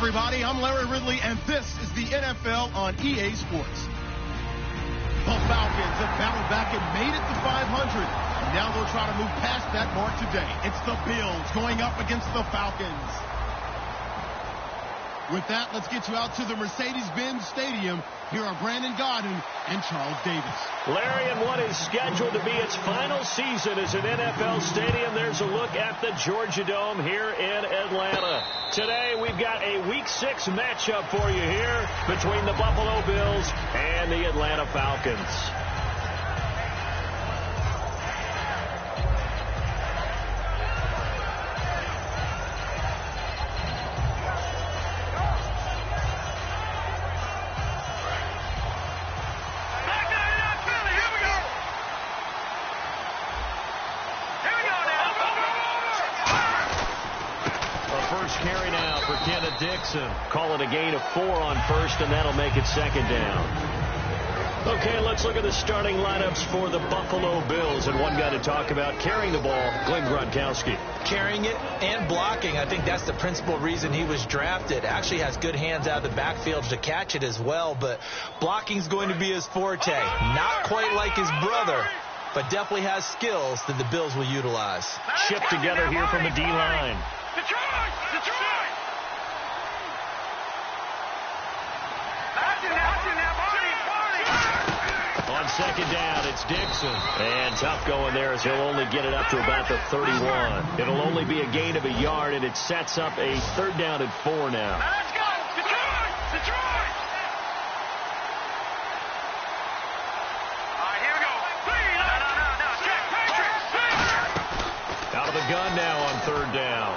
everybody. I'm Larry Ridley, and this is the NFL on EA Sports. The Falcons have battled back and made it to 500. And now they'll try to move past that mark today. It's the Bills going up against the Falcons. With that, let's get you out to the Mercedes-Benz Stadium. Here are Brandon Godden and Charles Davis. Larry, in what is scheduled to be its final season as an NFL stadium, there's a look at the Georgia Dome here in Atlanta. Today, we've got a Week 6 matchup for you here between the Buffalo Bills and the Atlanta Falcons. Carry now for Kenneth Dixon. Call it a gain of 4 on first, and that'll make it second down. Okay, let's look at the starting lineups for the Buffalo Bills. And one guy to talk about carrying the ball, Glenn Gronkowski. Carrying it and blocking. I think that's the principal reason he was drafted. Actually has good hands out of the backfield to catch it as well, but blocking's going to be his forte. Not quite like his brother, but definitely has skills that the Bills will utilize. Shipped together here from the D-line. On second down, it's Dixon. And tough going there as he'll only get it up to about the 31. It'll only be a gain of a yard, and it sets up a third down and 4 now. Let's go! Detroit! All right, here we go. No. Check, Patrick! Out of the gun now on third down.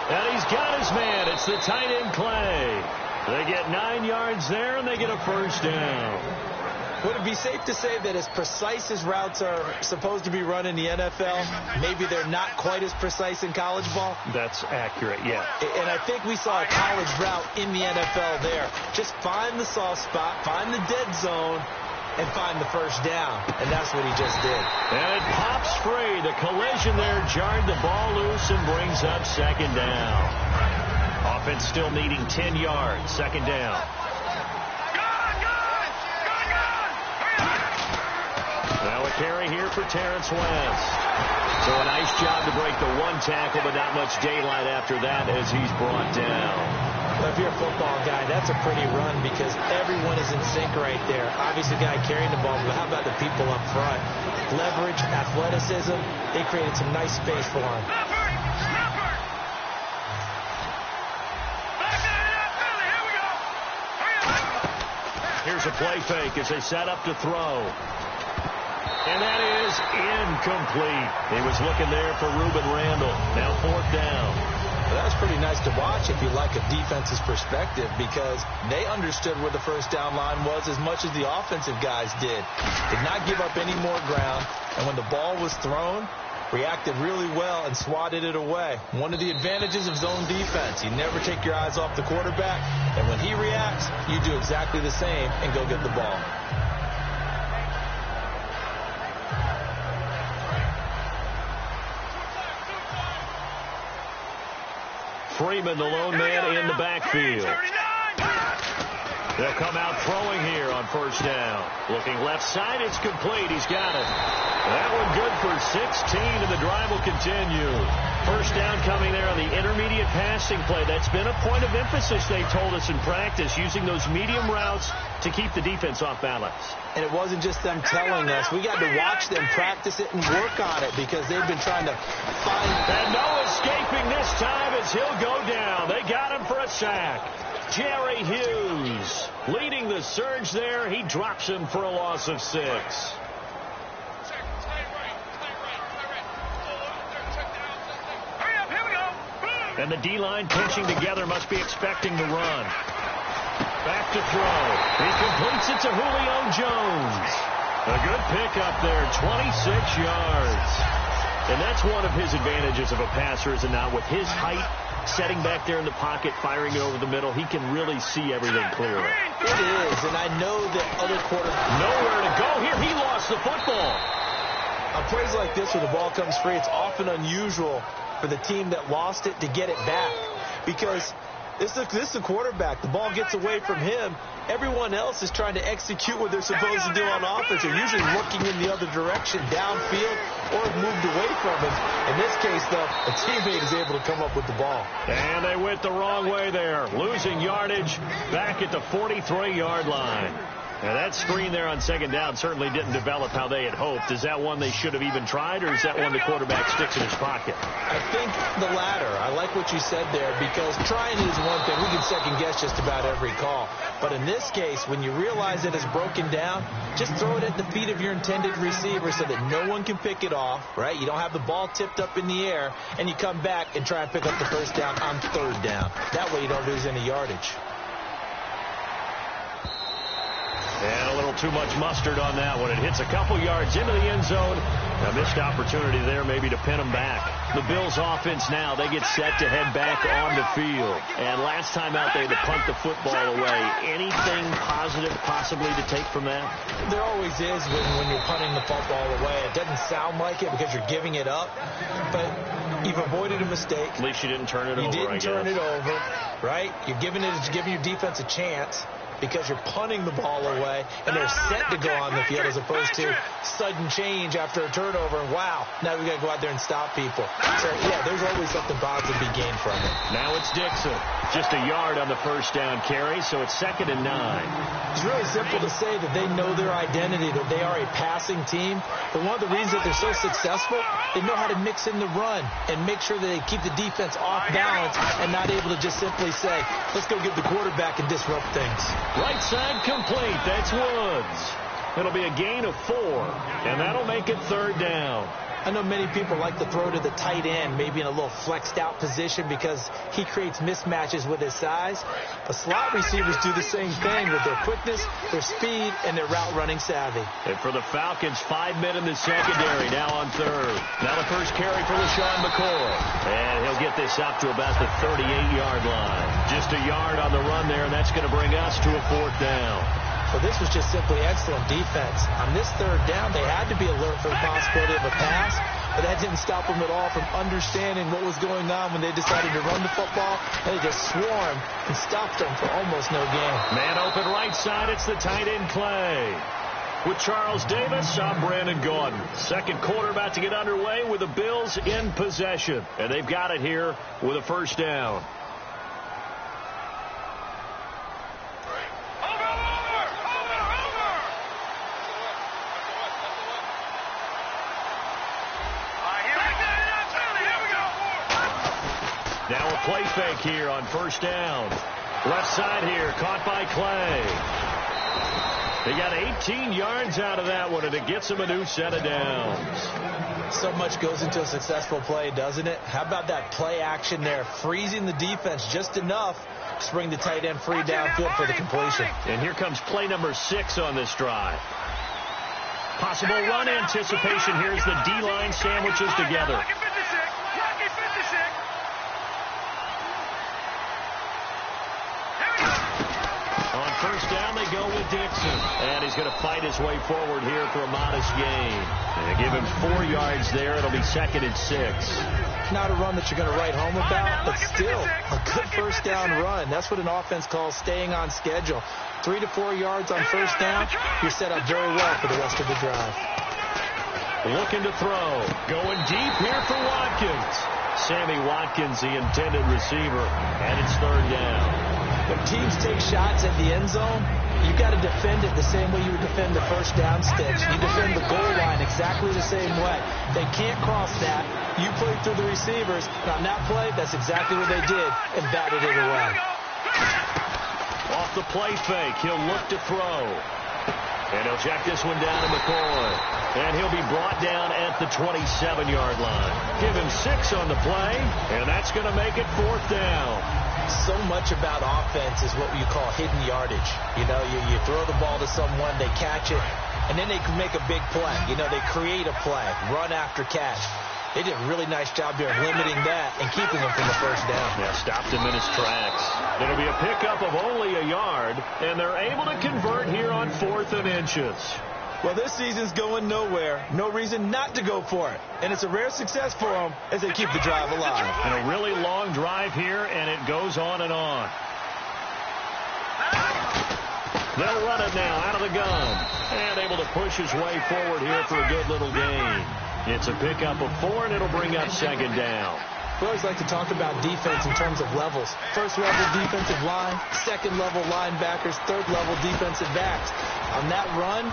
And he's got his man. It's the tight end, Clay. They get 9 yards there, and they get a first down. Would it be safe to say that as precise as routes are supposed to be run in the NFL, maybe they're not quite as precise in college ball? That's accurate, yeah. And I think we saw a college route in the NFL there. Just find the soft spot, find the dead zone, and find the first down. And that's what he just did. And it pops free. The collision there jarred the ball loose and brings up second down. Offense still needing 10 yards. Second down. Now a carry here for Terrence West. So a nice job to break the one tackle, but not much daylight after that as he's brought down. Well, if you're a football guy, that's a pretty run because everyone is in sync right there. Obviously, the guy carrying the ball, but how about the people up front? Leverage, athleticism, they created some nice space for him. Here's a play fake as they set up to throw. And that is incomplete. He was looking there for Reuben Randall. Now fourth down. Well, that was pretty nice to watch if you like a defense's perspective because they understood where the first down line was as much as the offensive guys did. Did not give up any more ground. And when the ball was thrown, reacted really well and swatted it away. One of the advantages of zone defense, you never take your eyes off the quarterback. And when he reacts, you do exactly the same and go get the ball. Freeman, the lone man in the backfield. They'll come out throwing here on first down. Looking left side, it's complete. He's got it. That one good for 16, and the drive will continue. First down coming there on the intermediate passing play. That's been a point of emphasis, they told us in practice, using those medium routes to keep the defense off balance. And it wasn't just them telling us. We got to watch them practice it and work on it because they've been trying to find... And no escaping this time as he'll go down. They got him for a sack. Jerry Hughes leading the surge there. He drops him for a loss of 6. And the D-line pinching together must be expecting the run. Back to throw. He completes it to Julio Jones. A good pickup there, 26 yards. And that's one of his advantages of a passer, is now with his height, setting back there in the pocket, firing it over the middle, he can really see everything clearly. It is, and I know that other quarterbacks... Nowhere to go here. He lost the football. On plays like this where the ball comes free, it's often unusual for the team that lost it to get it back because This is the quarterback. The ball gets away from him. Everyone else is trying to execute what they're supposed to do on offense. They're usually looking in the other direction, downfield, or have moved away from him. In this case, though, a teammate is able to come up with the ball. And they went the wrong way there, losing yardage back at the 43-yard line. Now, that screen there on second down certainly didn't develop how they had hoped. Is that one they should have even tried, or is that one the quarterback sticks in his pocket? I think the latter. I like what you said there, because trying it is one thing. We can second-guess just about every call. But in this case, when you realize it is broken down, just throw it at the feet of your intended receiver so that no one can pick it off, right? You don't have the ball tipped up in the air, and you come back and try and pick up the first down on third down. That way you don't lose any yardage. And a little too much mustard on that one. It hits a couple yards into the end zone. A missed opportunity there maybe to pin them back. The Bills offense now, they get set to head back on the field. And last time out they had to punt the football away. Anything positive possibly to take from that? There always is when you're punting the football away. It doesn't sound like it because you're giving it up. But you've avoided a mistake. At least you didn't turn it over, You didn't turn it over, right? You're giving your defense a chance, because you're punting the ball away, and they're set to go on the field as opposed to sudden change after a turnover. And wow, now we got to go out there and stop people. So, yeah, there's always something positive to be gained from it. Now it's Dixon. Just a yard on the first down carry, so it's 2nd and 9. It's really simple to say that they know their identity, that they are a passing team. But one of the reasons that they're so successful, they know how to mix in the run and make sure that they keep the defense off balance and not able to just simply say, let's go get the quarterback and disrupt things. Right side complete. That's Woods. It'll be a gain of 4, and that'll make it 3rd down. I know many people like to throw to the tight end, maybe in a little flexed out position because he creates mismatches with his size. But slot receivers do the same thing with their quickness, their speed, and their route running savvy. And for the Falcons, 5 men in the secondary, now on third. Now the first carry for LaShawn McCoy. And he'll get this up to about the 38-yard line. Just a yard on the run there, and that's going to bring us to a 4th down. Well, this was just simply excellent defense. On this 3rd down, they had to be alert for the possibility of a pass, but that didn't stop them at all from understanding what was going on when they decided to run the football. And they just swarmed and stopped them for almost no gain. Man open right side, it's the tight end play. With Charles Davis, I'm Brandon Gordon. Second quarter about to get underway with the Bills in possession. And they've got it here with a first down. Now a play fake here on first down. Left side here, caught by Clay. They got 18 yards out of that one, and it gets them a new set of downs. So much goes into a successful play, doesn't it? How about that play action there, freezing the defense just enough to bring the tight end free downfield for the completion. And here comes play number 6 on this drive. Possible run anticipation here as the D-line sandwiches together. First down, they go with Dixon. And he's going to fight his way forward here for a modest gain. And give him 4 yards there. It'll be 2nd and 6. Not a run that you're going to write home about, but still a good first down run. That's what an offense calls staying on schedule. 3 to 4 yards on first down, you're set up very well for the rest of the drive. Looking to throw. Going deep here for Watkins. Sammy Watkins, the intended receiver, and it's 3rd down. When teams take shots at the end zone, you got to defend it the same way you would defend the first down sticks. You defend the goal line exactly the same way. They can't cross that. You play through the receivers. And on that play, that's exactly what they did and batted it away. Off the play fake, he'll look to throw. And he'll check this one down to McCoy. And he'll be brought down at the 27-yard line. Give him 6 on the play, and that's going to make it 4th down. So much about offense is what you call hidden yardage. You know, you throw the ball to someone, they catch it, and then they can make a big play. You know, they create a play, run after catch. They did a really nice job there limiting that and keeping him from the first down. Yeah, stopped him in his tracks. It'll be a pickup of only a yard, and they're able to convert here on 4th and inches. Well, this season's going nowhere. No reason not to go for it. And it's a rare success for them as they keep the drive alive. And a really long drive here, and it goes on and on. They'll run it now out of the gun. And able to push his way forward here for a good little gain. It's a pickup of 4, and it'll bring up second down. We always like to talk about defense in terms of levels. First-level defensive line, second-level linebackers, third-level defensive backs. On that run,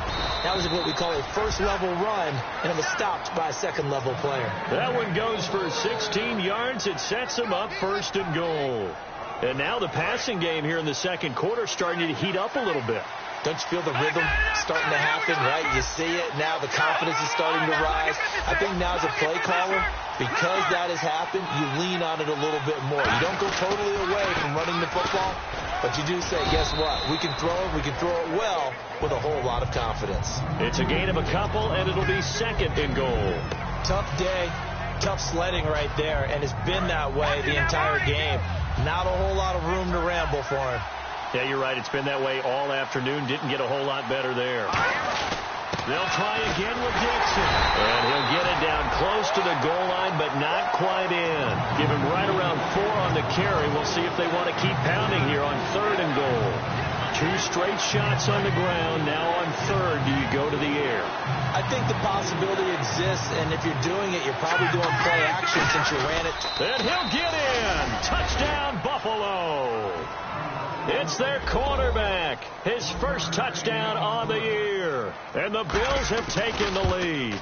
that was what we call a first-level run, and it was stopped by a second-level player. That one goes for 16 yards. It sets him up first and goal. And now the passing game here in the second quarter starting to heat up a little bit. Don't you feel the rhythm starting to happen, right? You see it now. The confidence is starting to rise. I think now as a play caller, because that has happened, you lean on it a little bit more. You don't go totally away from running the football, but you do say, guess what? We can throw it. We can throw it well with a whole lot of confidence. It's a gain of a couple, and it'll be second and goal. Tough day, tough sledding right there, and it's been that way the entire game. Not a whole lot of room to ramble for him. Yeah, you're right. It's been that way all afternoon. Didn't get a whole lot better there. They'll try again with Dixon. And he'll get it down close to the goal line, but not quite in. Give him right around 4 on the carry. We'll see if they want to keep pounding here on third and goal. 2 straight shots on the ground. Now on third, do you go to the air? I think the possibility exists, and if you're doing it, you're probably doing play action since you ran it. And he'll get in. Touchdown, Buffalo. It's their quarterback. His first touchdown on the year. And the Bills have taken the lead.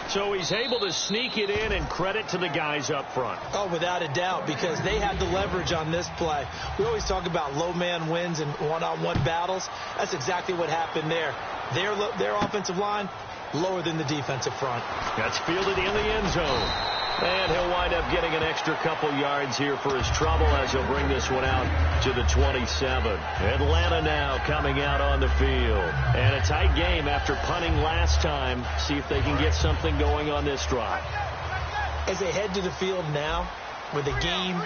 So he's able to sneak it in, and credit to the guys up front. Oh, without a doubt, because they had the leverage on this play. We always talk about low man wins and one-on-one battles. That's exactly what happened there. Their offensive line, lower than the defensive front. That's fielded in the end zone. And he'll wind up getting an extra couple yards here for his trouble as he'll bring this one out to the 27. Atlanta now coming out on the field. And a tight game after punting last time. See if they can get something going on this drive. As they head to the field now, with the game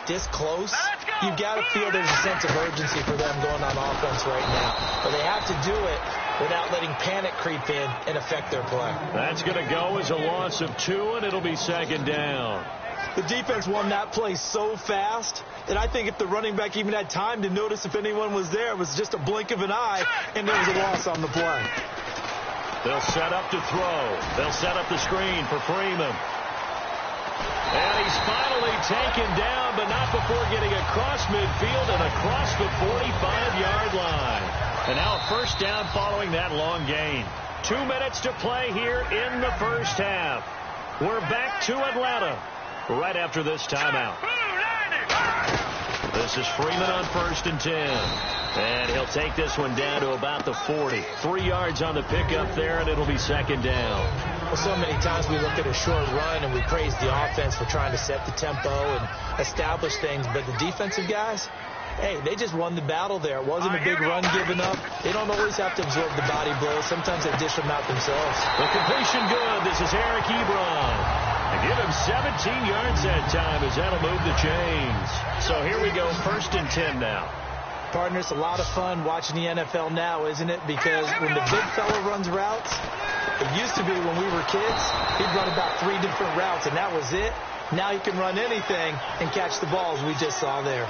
this close, you've got to feel there's a sense of urgency for them going on offense right now. But they have to do it without letting panic creep in and affect their play. That's going to go as a loss of 2, and it'll be second down. The defense won that play so fast that I think if the running back even had time to notice if anyone was there, it was just a blink of an eye, and there was a loss on the play. They'll set up to throw. They'll set up the screen for Freeman. And he's finally taken down, but not before getting across midfield and across the 45-yard line. And now a first down following that long gain. 2 minutes to play here in the first half. We're back to Atlanta right after this timeout. This is Freeman on 1st and 10. And he'll take this one down to about the 40. 3 yards on the pickup there, and it'll be second down. Well, so many times we look at a short run and we praise the offense for trying to set the tempo and establish things. But the defensive guys, hey, they just won the battle there. It wasn't a big run given up. They don't always have to absorb the body blows. Sometimes they dish them out themselves. The completion good. This is Eric Ebron. And give him 17 yards that time as that'll move the chains. So here we go, 1st and 10 now. Partner, it's a lot of fun watching the NFL now, isn't it? Because when the big fella runs routes, it used to be when we were kids, he'd run about 3 different routes, and that was it. Now he can run anything and catch the balls we just saw there.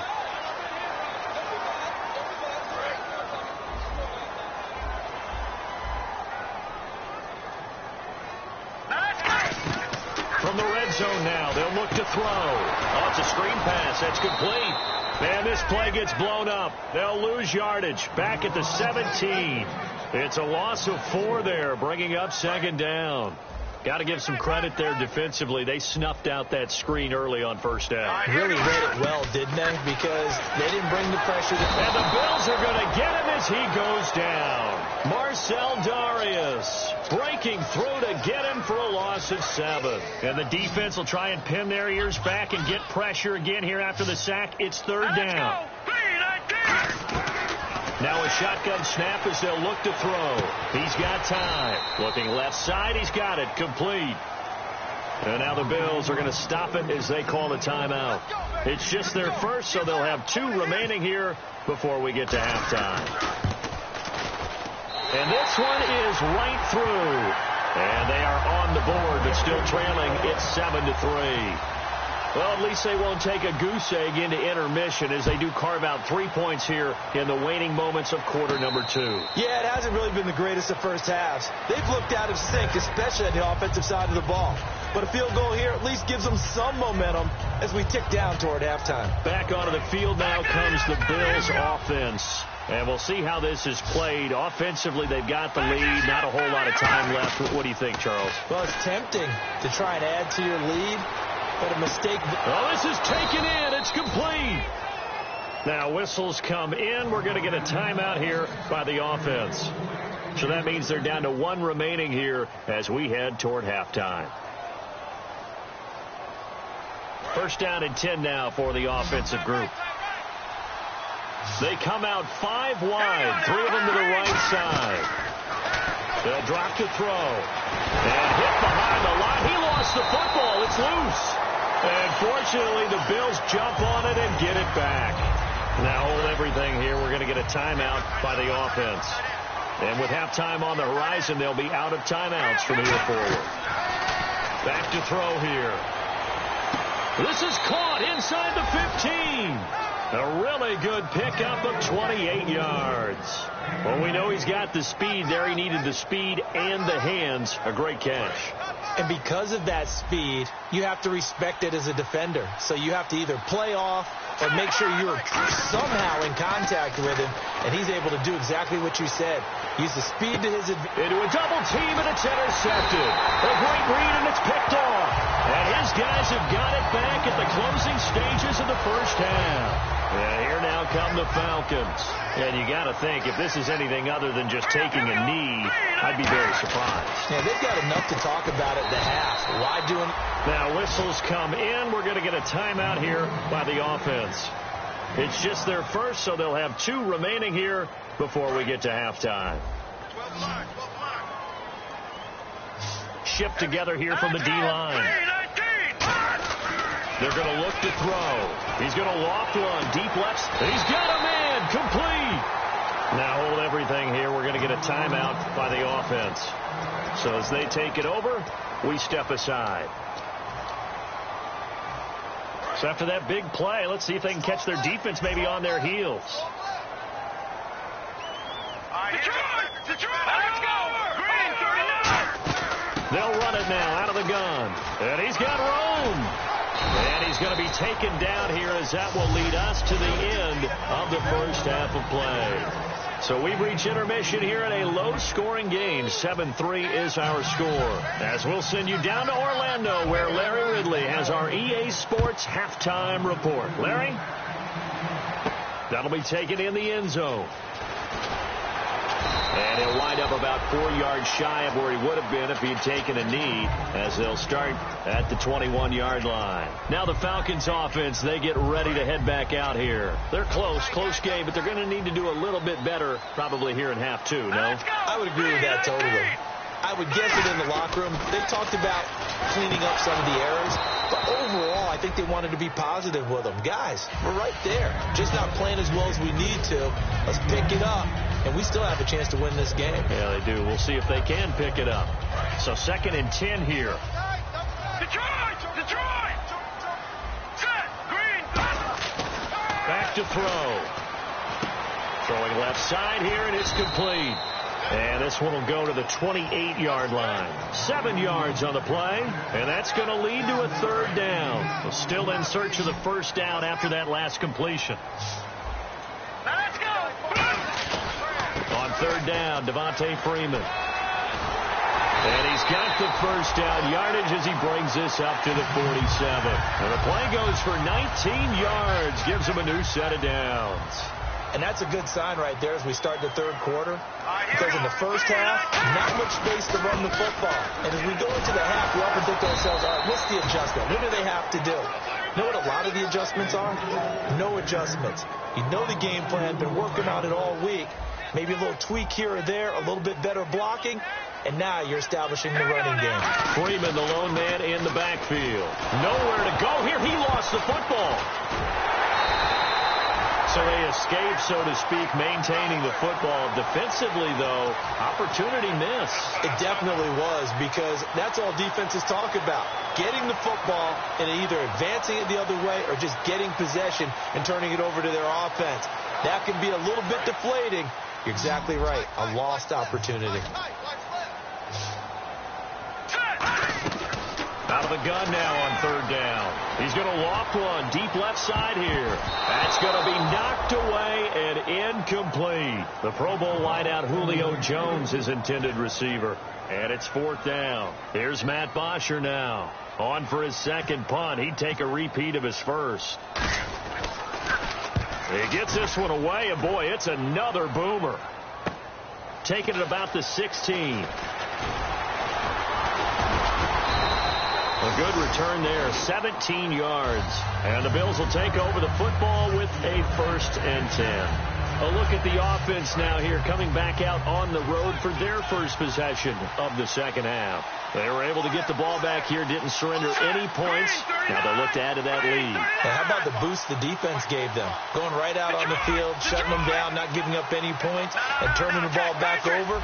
From the red zone now, they'll look to throw. Oh, it's a screen pass. That's complete. And this play gets blown up. They'll lose yardage back at the 17. It's a loss of 4 there, bringing up second down. Got to give some credit there defensively. They snuffed out that screen early on first down. Really read it well, didn't they? Because they didn't bring the pressure. And the Bills are going to get him as he goes down. Marcel Darius breaking through to get him for a loss of 7. And the defense will try and pin their ears back and get pressure again here after the sack. It's third down. Now a shotgun snap as they'll look to throw. He's got time. Looking left side, he's got it. Complete. And now the Bills are going to stop it as they call a timeout. It's just their first, so they'll have 2 remaining here before we get to halftime. And this one is right through. And they are on the board, but still trailing. It's 7-3. Well, at least they won't take a goose egg into intermission as they do carve out 3 points here in the waning moments of quarter number 2. Yeah, it hasn't really been the greatest of first halves. They've looked out of sync, especially on the offensive side of the ball. But a field goal here at least gives them some momentum as we tick down toward halftime. Back onto the field now comes the Bills offense. And we'll see how this is played. Offensively, they've got the lead. Not a whole lot of time left. What do you think, Charles? Well, it's tempting to try and add to your lead. But a mistake. Oh, this is taken in. It's complete. Now whistles come in. We're going to get a timeout here by the offense. So that means they're down to 1 remaining here as we head toward halftime. First down and 10 now for the offensive group. They come out 5 wide. 3 of them to the right side. They'll drop to throw. And hit behind the line. He lost the football. It's loose. And fortunately, the Bills jump on it and get it back. Now hold everything here. We're going to get a timeout by the offense. And with halftime on the horizon, they'll be out of timeouts from here forward. Back to throw here. This is caught inside the 15. A really good pickup of 28 yards. Well, we know he's got the speed there. He needed the speed and the hands. A great catch. And because of that speed, you have to respect it as a defender. So you have to either play off or make sure you're somehow in contact with him, and he's able to do exactly what you said. Use the speed to his advantage. Into a double team, and it's intercepted. A great read, and it's picked off. And his guys have got it back at the closing stages of the first half. And here now come the Falcons. And you got to think, if this is anything other than just taking a knee, I'd be very surprised. Yeah, they've got enough to talk about at the half. Why doing? Now whistles come in. We're going to get a timeout here by the offense. It's just their first, so they'll have 2 remaining here before we get to halftime. Shipped together here from the D-line. They're going to look to throw. He's going to loft one. Deep left. He's got a man. Complete. Now hold everything here. We're going to get a timeout by the offense. So as they take it over, we step aside. So after that big play, let's see if they can catch their defense maybe on their heels. Detroit! Let's go! Green, 39! They'll run it now out of the gun. And he's got room. And he's going to be taken down here as that will lead us to the end of the first half of play. So we reach intermission here in a low-scoring game. 7-3 is our score. As we'll send you down to Orlando, where Larry Ridley has our EA Sports halftime report. Larry? That'll be taken in the end zone. And he'll wind up about 4 yards shy of where he would have been if he'd taken a knee, as they'll start at the 21-yard line. Now the Falcons offense, they get ready to head back out here. They're close game, but they're going to need to do a little bit better probably here in half 2, no? I would agree with that totally. I would guess it in the locker room. They talked about cleaning up some of the errors, but overall, I think they wanted to be positive with them. Guys, we're right there. Just not playing as well as we need to. Let's pick it up. And we still have a chance to win this game. Yeah, they do. We'll see if they can pick it up. So 2nd and 10 here. Detroit! Set! Green! Back to throw. Throwing left side here, and it's complete. And this one will go to the 28-yard line. 7 yards on the play, and that's going to lead to a 3rd down. We're still in search of the first down after that last completion. Let's go! On 3rd down, Devontae Freeman. And he's got the first down yardage as he brings this up to the 47. And the play goes for 19 yards, gives him a new set of downs. And that's a good sign right there as we start the 3rd quarter. Because in the first half, not much space to run the football. And as we go into the half, we often think to ourselves, all right, what's the adjustment? What do they have to do? You know what a lot of the adjustments are? No adjustments. You know the game plan, been working on it all week. Maybe a little tweak here or there, a little bit better blocking, and now you're establishing the running game. Freeman, the lone man in the backfield. Nowhere to go here. He lost the football. So they escape, so to speak, maintaining the football. Defensively, though, opportunity miss. It definitely was, because that's all defenses talk about. Getting the football and either advancing it the other way or just getting possession and turning it over to their offense. That can be a little bit deflating. You're exactly right. A lost opportunity. Out of the gun now on third down. He's going to loft one deep left side here. That's going to be knocked away and incomplete. The Pro Bowl wideout Julio Jones, his intended receiver. And it's fourth down. Here's Matt Bosher now. On for his second punt. He'd take a repeat of his first. He gets this one away, and boy, it's another boomer. Taking it about the 16. A good return there, 17 yards. And the Bills will take over the football with a 1st and 10. A look at the offense now here, coming back out on the road for their first possession of the second half. They were able to get the ball back here, didn't surrender any points. Now they'll look to add to that lead. And how about the boost the defense gave them? Going right out on the field, shutting them down, not giving up any points, and turning the ball back over.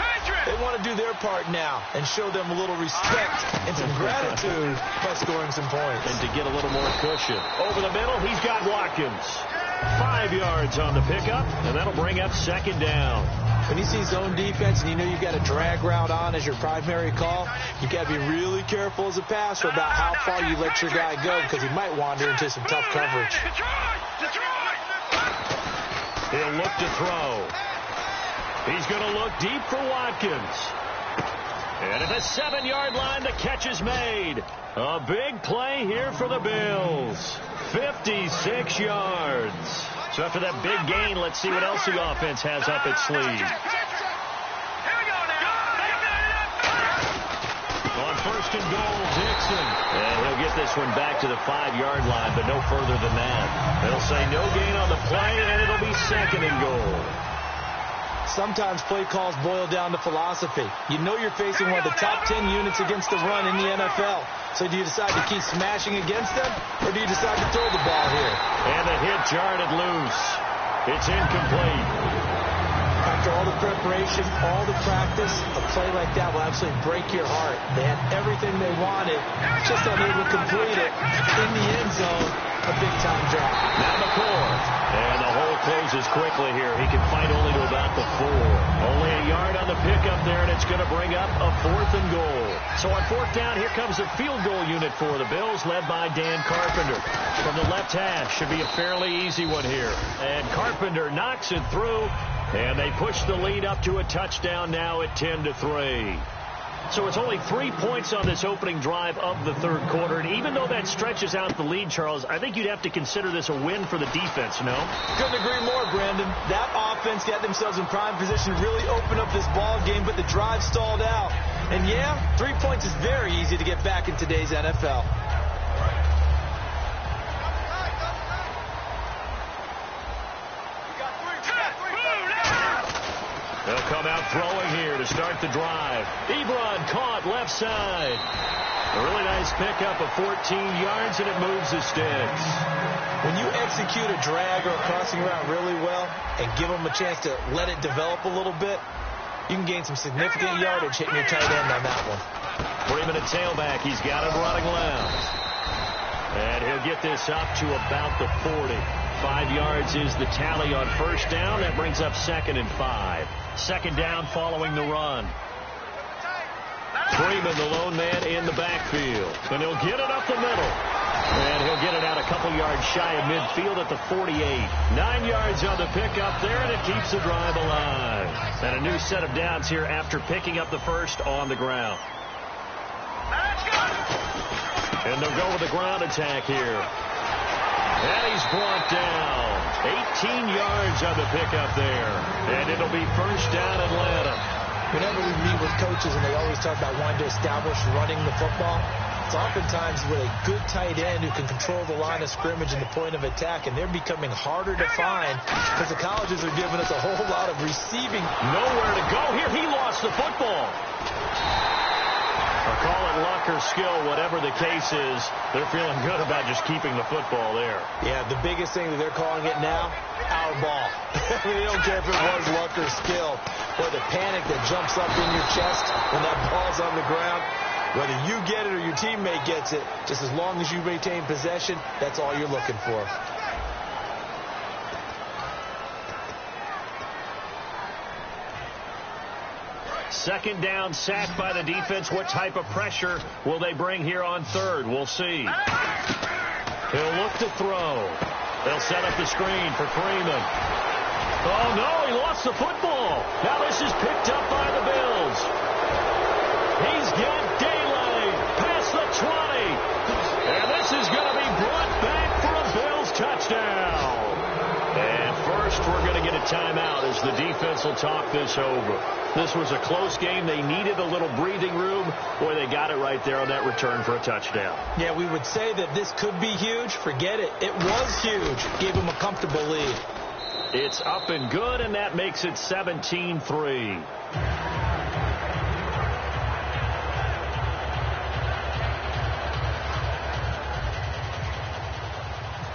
They want to do their part now and show them a little respect and some gratitude by scoring some points. And to get a little more cushion. Over the middle, he's got Watkins. 5 yards on the pickup, and that'll bring up second down. When you see zone defense and you know you've got a drag route on as your primary call, you got to be really careful as a passer about how far you let your guy go, because he might wander into some tough coverage. He'll look to throw. He's going to look deep for Watkins. And at the 7-yard line, the catch is made. A big play here for the Bills. 56 yards. So after that big gain, let's see what else the offense has up its sleeve. On 1st and goal, Dixon. And he'll get this one back to the 5-yard line, but no further than that. They'll say no gain on the play, and it'll be 2nd and goal. Sometimes play calls boil down to philosophy. You know you're facing one of the top 10 units against the run in the NFL. So do you decide to keep smashing against them, or do you decide to throw the ball here? And the hit jarred it loose. It's incomplete. After all the preparation, all the practice, a play like that will absolutely break your heart. They had everything they wanted, just unable to complete it. In the end zone, a big-time drop. Now McCord. And the hole closes quickly here. He can fight only to about the 4. Only a yard on the pickup there, and it's going to bring up a 4th and goal. So on 4th down, here comes a field goal unit for the Bills, led by Dan Carpenter. From the left hash, should be a fairly easy one here. And Carpenter knocks it through, and they push the lead up to a touchdown now at 10-3. So it's only 3 points on this opening drive of the third quarter. And even though that stretches out the lead, Charles, I think you'd have to consider this a win for the defense, no? Couldn't agree more, Brandon. That offense got themselves in prime position to really open up this ball game, but the drive stalled out. And yeah, 3 points is very easy to get back in today's NFL. They'll come out throwing here to start the drive. Ebron caught left side. A really nice pickup of 14 yards, and it moves the sticks. When you execute a drag or a crossing route really well and give them a chance to let it develop a little bit, you can gain some significant yardage hitting your tight end on that one. Freeman at tailback. He's got him running left. And he'll get this up to about the 40. 5 yards is the tally on 1st down. That brings up 2nd and 5. 2nd down following the run. Freeman, the lone man in the backfield. And he'll get it up the middle. And he'll get it out a couple yards shy of midfield at the 48. 9 yards on the pickup there, and it keeps the drive alive. And a new set of downs here after picking up the first on the ground. And they'll go with the ground attack here. And he's brought down. 18 yards on the pickup there. And it'll be 1st down Atlanta. Whenever we meet with coaches and they always talk about wanting to establish running the football, it's oftentimes with a good tight end who can control the line of scrimmage and the point of attack, and they're becoming harder to find because the colleges are giving us a whole lot of receiving. Nowhere to go here. He lost the football. I'll call it luck luck or skill, whatever the case is, they're feeling good about just keeping the football there. Yeah, the biggest thing that they're calling it now, our ball. They don't care if it was luck or skill. Or the panic that jumps up in your chest when that ball's on the ground. Whether you get it or your teammate gets it, just as long as you maintain possession, that's all you're looking for. Second down, sacked by the defense. What type of pressure will they bring here on third? We'll see. He'll look to throw. They'll set up the screen for Freeman. Oh, no, he lost the football. Now this is picked up by the Bills. He's got daylight past the 20. And this is going to be brought back for a Bills touchdown. And first, we're going to get a timeout as the defense will talk this over. This was a close game. They needed a little breathing room. Boy, they got it right there on that return for a touchdown. Yeah, we would say that this could be huge. Forget it. It was huge. Gave them a comfortable lead. It's up and good, and that makes it 17-3.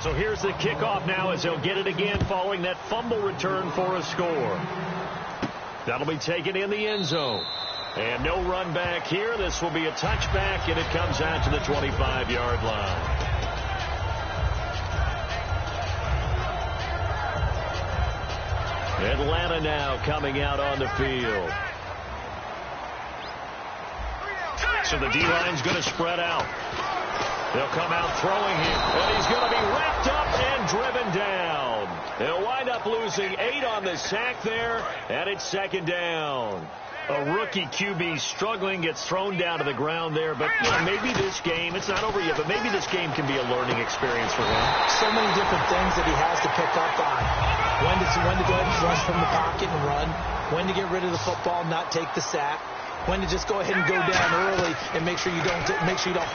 So here's the kickoff now as they'll get it again following that fumble return for a score. That'll be taken in the end zone. And no run back here. This will be a touchback, and it comes out to the 25-yard line. Atlanta now coming out on the field. So the D-line's going to spread out. They'll come out throwing him, and he's going to be wrapped up and driven down. They'll wind up losing 8 on the sack there, and it's second down. A rookie QB struggling, gets thrown down to the ground there, but you know, maybe this game, it's not over yet, but maybe this game can be a learning experience for him. So many different things that he has to pick up on. When to go ahead and flush from the pocket and run. When to get rid of the football, not take the sack. When to just go ahead and go down early and make sure you don't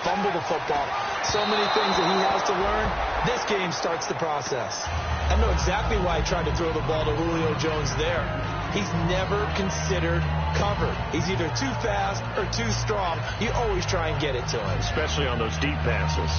fumble the football. So many things that he has to learn. This game starts the process. I know exactly why he tried to throw the ball to Julio Jones there. He's never considered covered. He's either too fast or too strong. You always try and get it to him. Especially on those deep passes.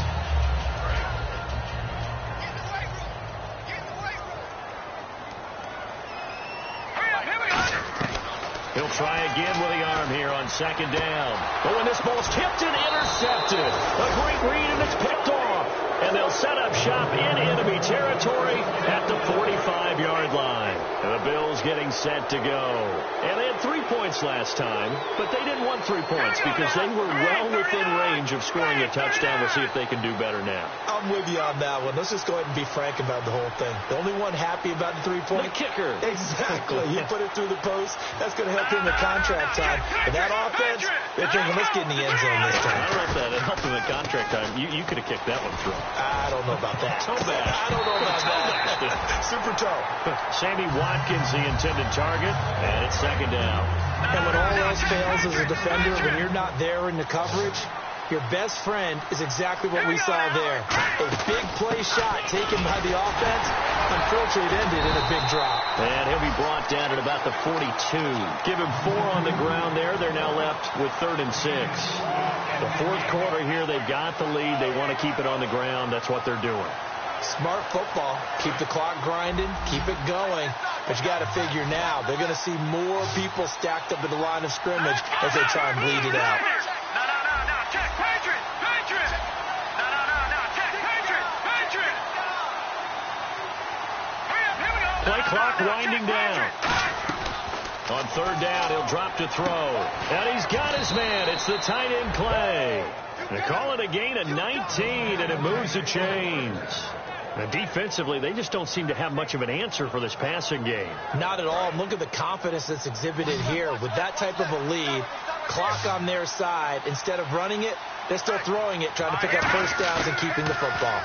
He'll try again with the arm here on second down. Oh, and this ball's tipped and intercepted. A great read, and it's picked off. And they'll set up shop in enemy territory at the 45-yard line. And the Bills getting set to go. And they had 3 points last time, but they didn't want 3 points because they were well within range of scoring a touchdown. We'll see if they can do better now. I'm with you on that one. Let's just go ahead and be frank about the whole thing. The only one happy about the 3-point? The kicker. Exactly. He put it through the post. That's going to help him in contract time. But that offense, they're thinking, let's get in the end zone this time. I don't know if that helped him in contract time. You could have kicked that one through. I don't know about that. Toe bash. I don't know about that. Super toe. Sammy Watkins, the intended target, and it's second down. And when all else fails as a defender, when you're not there in the coverage, your best friend is exactly what we saw there. A big play shot taken by the offense. Unfortunately, it ended in a big drop. And he'll be brought down at about the 42. Give him 4 on the ground there. They're now left with 3rd and 6. The fourth quarter here, they've got the lead. They want to keep it on the ground. That's what they're doing. Smart football. Keep the clock grinding. Keep it going. But you got to figure now, they're going to see more people stacked up at the line of scrimmage as they try and bleed it out. No. Check. Patriot. No. Check. Patriot. Here we go. Play clock winding down. On 3rd down, he'll drop to throw. And he's got his man. It's the tight end Clay. They call it a gain of 19, and it moves the chains. And defensively, they just don't seem to have much of an answer for this passing game. Not at all. And look at the confidence that's exhibited here. With that type of a lead, clock on their side, instead of running it, they're still throwing it, trying to pick up first downs and keeping the football.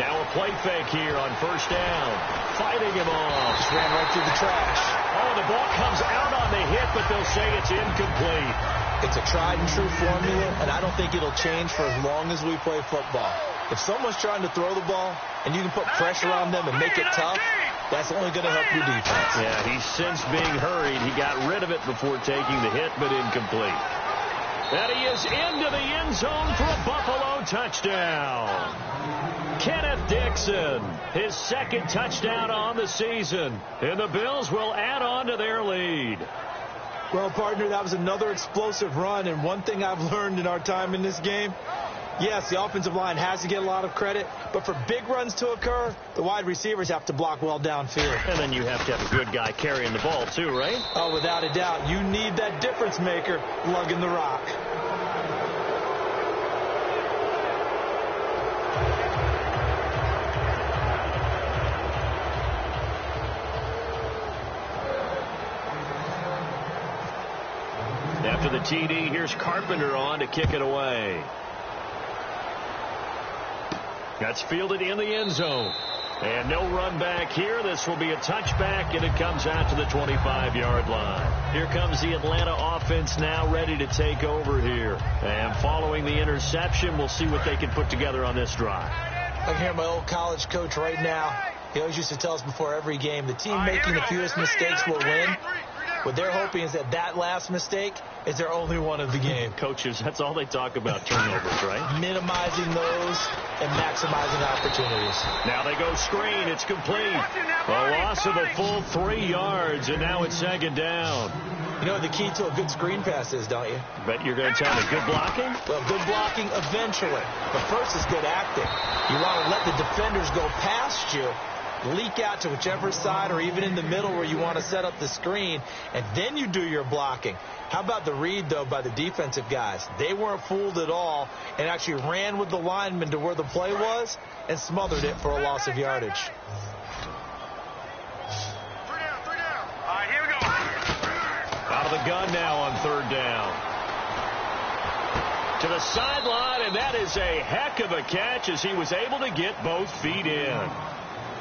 Now a play fake here on 1st down. Fighting him off. Just ran right through the trash. Oh, the ball comes out on the hit, but they'll say it's incomplete. It's a tried and true formula, and I don't think it'll change for as long as we play football. If someone's trying to throw the ball and you can put pressure on them and make it tough, that's only going to help your defense. Yeah, he's since being hurried. He got rid of it before taking the hit, but incomplete. And he is into the end zone for a Buffalo touchdown. Kenneth Dixon, his second touchdown on the season. And the Bills will add on to their lead. Well, partner, that was another explosive run. And one thing I've learned in our time in this game, yes, the offensive line has to get a lot of credit, but for big runs to occur, the wide receivers have to block well downfield. And then you have to have a good guy carrying the ball too, right? Oh, without a doubt. You need that difference maker lugging the rock. After the TD, here's Carpenter on to kick it away. That's fielded in the end zone. And no run back here. This will be a touchback, and it comes out to the 25-yard line. Here comes the Atlanta offense now ready to take over here. And following the interception, we'll see what they can put together on this drive. I can hear my old college coach right now. He always used to tell us before every game, the team making the fewest mistakes will win. What they're hoping is that last mistake is their only one of the game. Coaches, that's all they talk about, turnovers, right? Minimizing those and maximizing opportunities. Now they go screen. It's complete. A loss of a full 3 yards, and now it's second down. You know what the key to a good screen pass is, don't you? Bet you're going to tell me good blocking? Well, good blocking eventually. But first is good acting. You want to let the defenders go past you, leak out to whichever side or even in the middle where you want to set up the screen, and then you do your blocking. How about the read, though, by the defensive guys? They weren't fooled at all and actually ran with the lineman to where the play was and smothered it for a loss of yardage. 3 down. All right, here we go. Out of the gun now on third down. To the sideline, and that is a heck of a catch as he was able to get both feet in.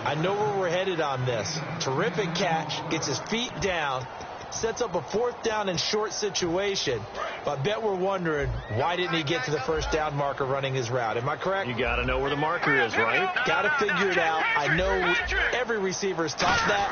I know where we're headed on this. Terrific catch, gets his feet down, sets up a fourth down and short situation. But I bet we're wondering, why didn't he get to the first down marker running his route? Am I correct? You got to know where the marker is, right? Got to figure it out. I know every receiver is taught that.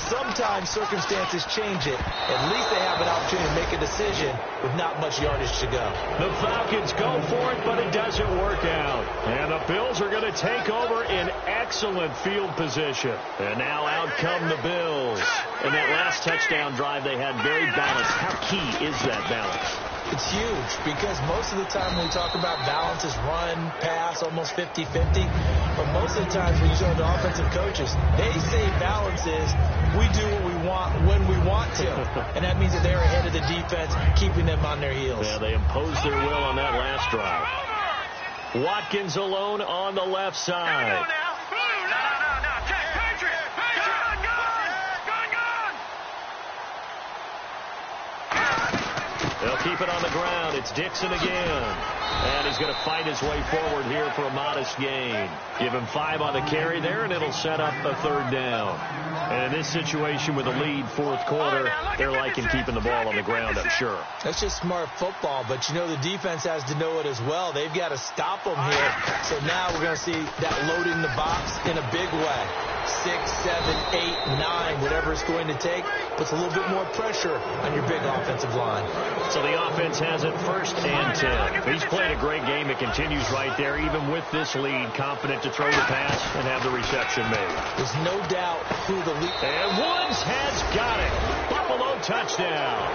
Sometimes circumstances change it. At least they have an opportunity to make a decision with not much yardage to go. The Falcons go for it, but it doesn't work out. And the Bills are going to take over in excellent field position. And now out come the Bills. And that last touchdown drive they had very balanced. How key is that balance? It's huge because most of the time when we talk about balance is run, pass, almost 50-50. But most of the times when you talk to offensive coaches, they say balance is we do what we want when we want to. And that means that they're ahead of the defense, keeping them on their heels. Yeah, they imposed their will on that last drive. Watkins alone on the left side. They'll keep it on the ground. It's Dixon again. And he's going to fight his way forward here for a modest gain. Give him 5 on the carry there, and it'll set up a third down. And in this situation with a lead fourth quarter, they're liking keeping the ball on the ground, I'm sure. That's just smart football, but you know the defense has to know it as well. They've got to stop them here. So now we're going to see that loading the box in a big way. 6, 7, 8, 9, whatever it's going to take, puts a little bit more pressure on your big offensive line. So the offense has it 1st and 10. He's played a great game. It continues right there, even with this lead, confident to throw the pass and have the reception made. There's no doubt who the lead. And Woods has got it. Buffalo touchdown.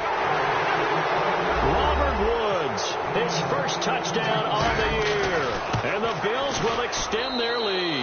Robert Woods, his first touchdown on the year. And the Bills will extend their lead.